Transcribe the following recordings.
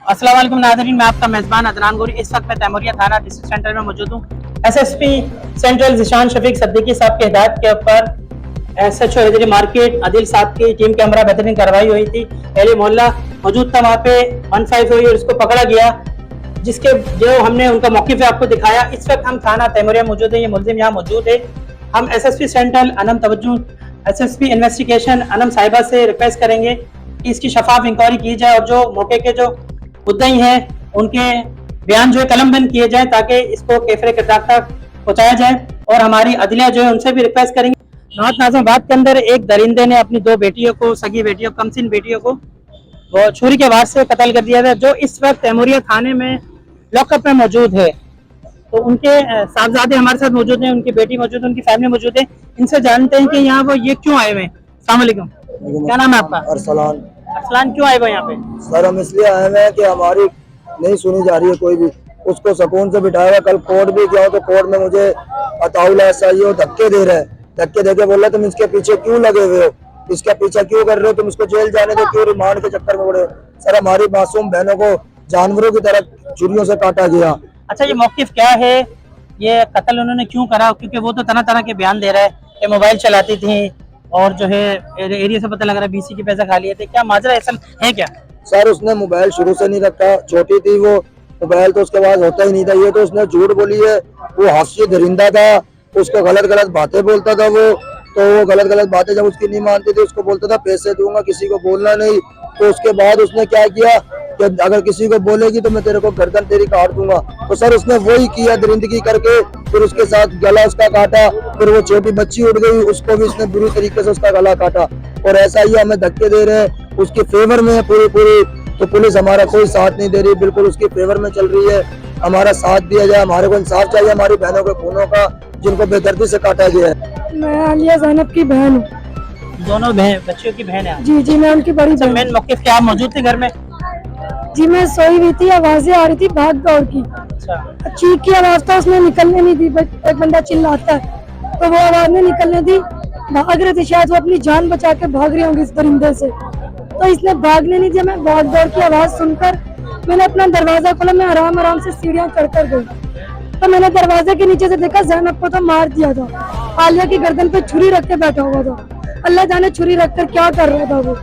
अस्सलाम वालेकुम नाज़रीन, मैं आपका मेज़बान अदनान गोरी। इस वक्त मैं तैमूरिया थाना डिस्ट्रिक्ट सेंटर में मौजूद हूँ। एसएसपी सेंट्रल ज़िशान शफीक सिद्दीकी साहब के हिदायत के ऊपर एसएचओ हैदरी मार्केट आदिल साहब की टीम के हमरा बेहतरीन कार्रवाई हुई थी। अहले मोहल्ला मौजूद था, वहाँ पे 15 हुई और उसको पकड़ा गया, जिसके जो हमने उनका मौक़िफ़ आपको दिखाया। इस वक्त हम थाना तैमूरिया मौजूद है, ये मुलजिम यहाँ मौजूद है। हम एसएसपी सेंट्रल अनम तवज्जो एसएसपी इन्वेस्टिगेशन अनम साहिबा से रिक्वेस्ट करेंगे कि इसकी शफाफ इंक्वायरी की जाए और जो मौके के जो मुद्दई हैं उनके बयान जो है कलमबंद किए जाए ताकि इसको कैफरे किरदार तक पहुंचाया जाए। और हमारी अदलिया जो है उनसे भी रिक्वेस्ट करेंगे। नाज़िम के अंदर एक दरिंदे ने अपनी 2 बेटियों को, सगी बेटियों, कमसिन बेटियों को वो छुरी के वार से कत्ल कर दिया था, जो इस वक्त तैमूरिया थाने में लॉकअप में मौजूद है। तो उनके साहबजादे हमारे साथ मौजूद हैं, उनकी बेटी मौजूद है, उनकी फैमिली मौजूद है। इनसे जानते हैं कि यहाँ वो ये क्यों आए हुए हैं। अस्सलाम वालेकुम, क्या नाम है आपका? अरसलान। अरसलान, क्यों आए हुए यहाँ पे? सर हम इसलिए आए हैं कि हमारी नहीं सुनी जा रही है कोई भी, उसको सुकून से बिठाया हुआ। कल कोर्ट भी गया तो कोर्ट में मुझे अताउल एसआईओ धक्के दे रहे हैं, धक्के देके बोल रहे तुम इसके पीछे क्यों लगे हुए हो, इसका पीछा क्यों कर रहे हो, तुम इसको जेल जाने दो, क्यों रिमांड के चक्कर में पड़े। सर हमारी मासूम बहनों को जानवरों की तरह छुरियों से काटा गया। अच्छा, ये मौक़िफ़ क्या है, ये कत्ल उन्होंने क्यों करा? क्योंकि वो तो तरह तरह के बयान दे रहा है कि मोबाइल चलाती थी और जो है एरिया से पता लग रहा है बीसी के पैसे खा लिए थे। क्या माजरा असल है क्या? सर उसने मोबाइल शुरू से नहीं रखा, छोटी थी वो, मोबाइल तो उसके पास होता ही नहीं था। ये तो उसने झूठ बोली है, वो हास्य दरिंदा था, उसको गलत गलत बातें बोलता था वो, तो वो गलत गलत बातें जब उसकी नहीं मानती थी उसको बोलता था पैसे दूंगा, किसी को बोलना नहीं। तो उसके बाद उसने क्या किया कि अगर किसी को बोलेगी तो मैं तेरे को गर्दन तेरी काट दूंगा। तो सर उसने वही किया दरिंदगी करके, फिर उसके साथ गला उसका काटा, फिर वो छोटी बच्ची उठ गई, उसको भी उसने बुरी तरीके से उसका गला काटा। और ऐसा ही हमें धक्के दे रहे हैं, उसके फेवर में है पूरी। तो पुलिस हमारा कोई साथ नहीं दे रही, बिल्कुल उसके फेवर में चल रही है। हमारा साथ दिया जाए, हमारे को इंसाफ चाहिए हमारी बहनों के खूनों का जिनको बेदर्दी से काटा गया है। मैं आलिया ज़ैनब की बहन हूँ। दोनों बच्चियों की बहन है? जी मैं उनकी बड़ी बहन। मेन मौक़िफ़ क्या, आप मौजूद थे घर में? जी मैं सोई हुई थी, आवाजें आ रही थी भाग दौड़ की। अच्छा, चीख की आवाज तो उसने निकलने नहीं दी, एक बंदा चिल्लाता है तो वो आवाज नहीं निकलने दी, भाग रहे थे, शायद वो अपनी जान बचा के भाग रही होंगी इस दरिंदे से, तो इसने भागने नहीं दिया। मैं भाग दौड़ की आवाज सुनकर मैंने अपना दरवाजा खोला, मैं आराम से सीढ़ियाँ चढ़ कर गई, तो मैंने दरवाजे के नीचे से देखा ज़ैनब को तो मार दिया था, आलिया की गर्दन पे छुरी रख के बैठा हुआ था। अल्लाह जाने छुरी रख कर क्या कर रहा था वो।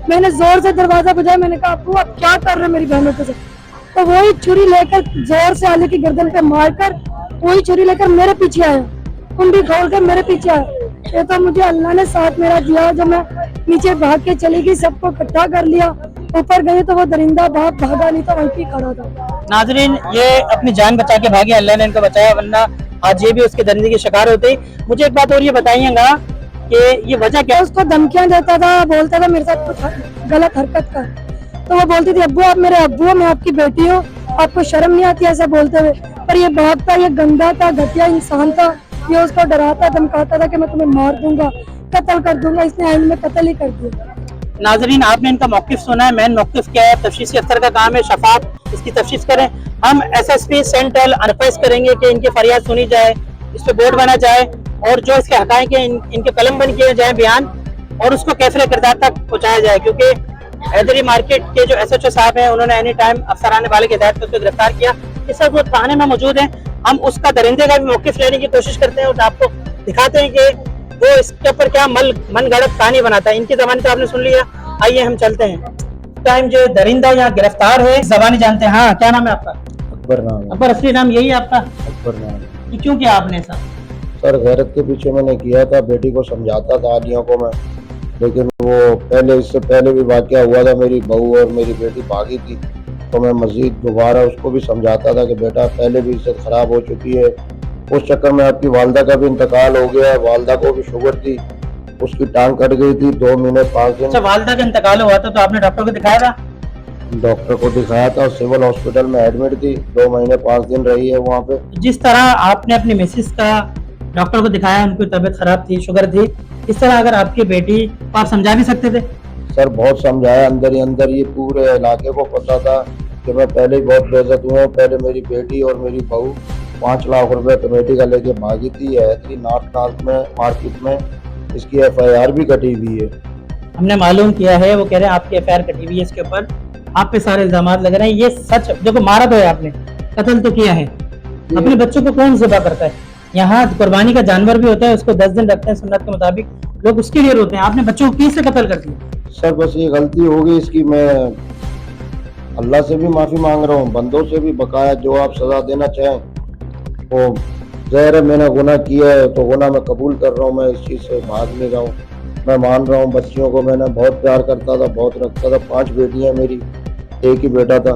मैंने जोर से दरवाजा बजाया, मैंने कहा अब्बू आप क्या कर रहे हैं मेरी बहनों के साथ। तो वही छुरी लेकर जोर से आलिया की गर्दन पे मारकर वही छुरी लेकर मेरे पीछे आया, कुंडी खोल कर मेरे पीछे आया। ये तो मुझे अल्लाह ने साथ मेरा दिया, जब मैं नीचे भाग के चली गई, सबको इकट्ठा कर लिया, ऊपर गई तो वो दरिंदा भागा नहीं तो वहीं पे खड़ा था। नाजरीन, ये अपनी जान बचा के भागे, अल्लाह ने इनको बचाया, वरना आज ये भी उसके दरिंदे की शिकार होते। मुझे एक बात और ये बताइएगा कि ये वजह क्या? उसको धमकियां देता था, बोलता था मेरे साथ कुछ गलत हरकत कर, तो वो बोलती थी अब्बू आप मेरे अब्बू हो, मैं आपकी बेटी हूँ, आपको शर्म नहीं आती ऐसा बोलते हुए। पर ये भागता, ये गंदा था, घटिया इंसान था, ये उसको डराता धमकाता था कि मैं तुम्हें मार दूंगा, कत्ल कर दूंगा, इसने आइन में कत्ल ही कर दिया। नाजरीन, आपने इनका मौक़िफ़ सुना है। मेन मौक़िफ़ क्या है, तफ्तीशी अफसर का काम है शफाफ इसकी तफ्तीश करें। हम एसएसपी सेंट्रल रिक्वेस्ट करेंगे कि इनकी फरियाद सुनी जाए, इस पर बोर्ड बना जाए और जो इसके हक़ाइक़ हैं इनके कलमबंद किए जाए बयान, और उसको कैफरे किरदार तक पहुँचाया जाए। क्योंकि हैदरी मार्केट के जो एसएचओ साहब हैं उन्होंने एनी टाइम अफसरान वाले की हिदायत पर उसको गिरफ्तार किया। इस वक्त वो थाने में मौजूद है। हम उसका दरिंदे का भी मौक़िफ़ लेने की कोशिश करते हैं और आपको दिखाते हैं कि वो इसके ऊपर क्या मन गढ़ंत कहानी बनाता है। इनकी ज़बान तो आपने सुन लिया, आइए हम चलते हैं। टाइम जो दरिंदा यहाँ गिरफ्तार है, ज़बानी जानते हैं। हाँ, क्या नाम है आपका? अकबर नाम है। अकबर, असली नाम यही है आपका? अकबर नाम है। ये क्यों किया आपने ऐसा? सर गैरत के पीछे मैंने किया था, बेटी को समझाता था आलिया को मैं, लेकिन वो पहले, इससे पहले भी वाकया हुआ था, मेरी बहू और मेरी बेटी भागी थी, तो मैं मजीद दोबारा उसको भी समझाता था कि बेटा पहले भी इज्जत खराब हो चुकी है। उस चक्कर में आपकी वालदा का भी इंतकाल हो गया है, वालदा को भी शुगर थी, उसकी टांग कट गई थी 2 महीने 5 दिन। अच्छा, वालदा का इंतकाल हुआ था तो आपने डॉक्टर को दिखाया था? डॉक्टर को दिखाया था, सिविल हॉस्पिटल में एडमिट थी, 2 महीने 5 दिन रही है वहाँ पे। जिस तरह आपने अपनी मिसेस का डॉक्टर को दिखाया, उनकी तबीयत खराब थी, शुगर थी, इस तरह अगर आपकी बेटी को आप समझा भी सकते थे? सर बहुत समझाया, अंदर ही अंदर ये पूरे इलाके को पता था कि मैं पहले ही बहुत बेइज्जत हुआ हूँ। पहले मेरी बेटी और मेरी बहू 5 लाख रुपए कमेटी का लेके भागी थी हैदरी नॉर्थ में मार्केट में, इसकी FIR भी कटी हुई है। हमने मालूम किया है, वो कह रहे हैं आपकी FIR कटी हुई है इसके ऊपर। आप पे सारे इल्जाम लग रहे हैं, ये सच? देखो मारा तो है आपने, कत्ल तो किया है, अपने बच्चों को कौन ज़िबा करता है? यहाँ कुर्बानी का जानवर भी होता है, उसको 10 दिन रखते हैं सुन्नत के मुताबिक, लोग उसके लिए रोते हैं। आपने बच्चों को किससे कत्ल कर दिया? सर बस ये गलती हो गई इसकी, मैं अल्लाह से भी माफ़ी मांग रहा हूँ, बंदों से भी, बकाया जो आप सज़ा देना चाहें वो ज़ाहिर है मैंने गुनाह किया है तो गुनाह मैं कबूल कर रहा हूँ, मैं इस चीज़ से भाग नहीं रहा हूँ। मैं मान रहा हूँ बच्चियों को मैंने बहुत प्यार करता था, बहुत रखता था, 5 बेटियाँ मेरी, एक ही बेटा था,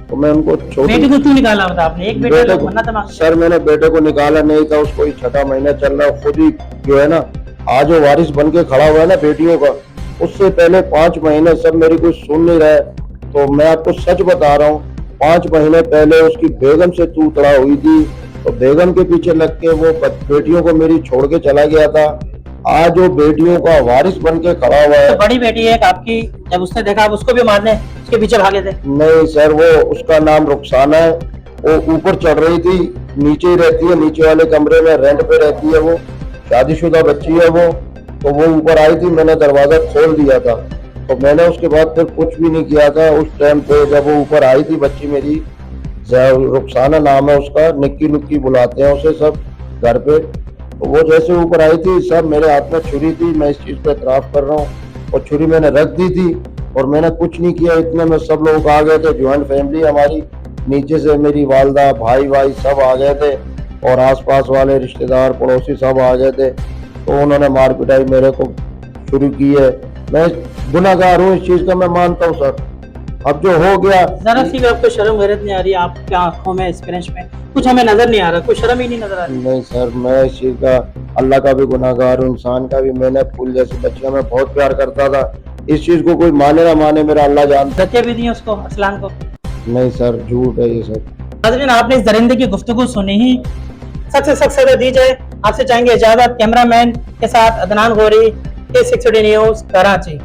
तो मैं उनको बेटे को क्यों निकाला था आपने? एक बेटे बेटे को मन्नत मांग। सर मैंने बेटे को निकाला नहीं था, उसको ही 6ठा महीना चल रहा है, खुद ही जो है ना आज वो वारिस बन के खड़ा हुआ है ना बेटियों का, उससे पहले 5 महीने सब मेरी कोई सुन नहीं रहा है, तो मैं आपको सच बता रहा हूँ 5 महीने पहले उसकी बेगम से तू तड़ा हुई थी, तो बेगम के पीछे लग के वो बेटियों को मेरी छोड़ के चला गया था, आज वो बेटियों का वारिस बन के खड़ा हुआ है। तो बड़ी बेटी है आपकी, जब उसने देखा आप उसको भी मारने उसके पीछे भागे थे? नहीं सर, वो उसका नाम रुखसाना है, वो ऊपर चढ़ रही थी, नीचे ही रहती है, नीचे वाले कमरे में रेंट पे रहती है, वो शादीशुदा बच्ची है वो, तो वो ऊपर आई थी, मैंने दरवाजा खोल दिया था, तो मैंने उसके बाद फिर कुछ भी नहीं किया था। उस टाइम पे जब वो ऊपर आई थी बच्ची मेरी, रुखसाना नाम है उसका, निक्की नुक्की बुलाते हैं उसे सब घर पे, तो वो जैसे ऊपर आई थी सब मेरे हाथ में छुरी थी, मैं इस चीज़ पे एतराफ़ कर रहा हूँ, और छुरी मैंने रख दी थी और मैंने कुछ नहीं किया। इतने में सब लोग आ गए थे, ज्वाइंट फैमिली हमारी, नीचे से मेरी वालदा भाई सब आ गए थे और आसपास वाले रिश्तेदार पड़ोसी सब आ गए थे, तो उन्होंने मार पिटाई मेरे को शुरू की है। मैं गुनाहगार हूँ, इस चीज़ का मैं मानता हूँ सर, अब जो हो गया। जरा सी भी आपको शर्म गैरत नहीं आ रही? आपकी आंखों में, इस क्रंच में कुछ हमें नजर नहीं आ रहा, कोई शर्म ही नहीं नजर आ रही? नहीं सर, मैं इस चीज़ का, अल्लाह का भी गुनाहगार हूँ, इंसान का भी। मैंने फूल जैसी बच्चियां मैं बहुत प्यार करता था, इस चीज़ को कोई माने ना माने मेरा अल्लाह जानता। धक्के भी दिए उसको, असलान को? नहीं सर, झूठ है ये सब। नाज़रीन, आपने इस दरिंदे की गुफ्तगू सुनी ही, सख्त से सख्त सज़ा दी जाए। आपसे चाहेंगे इजाजत। कैमरामैन के साथ अदनान गौरी, K60 न्यूज़, कराची।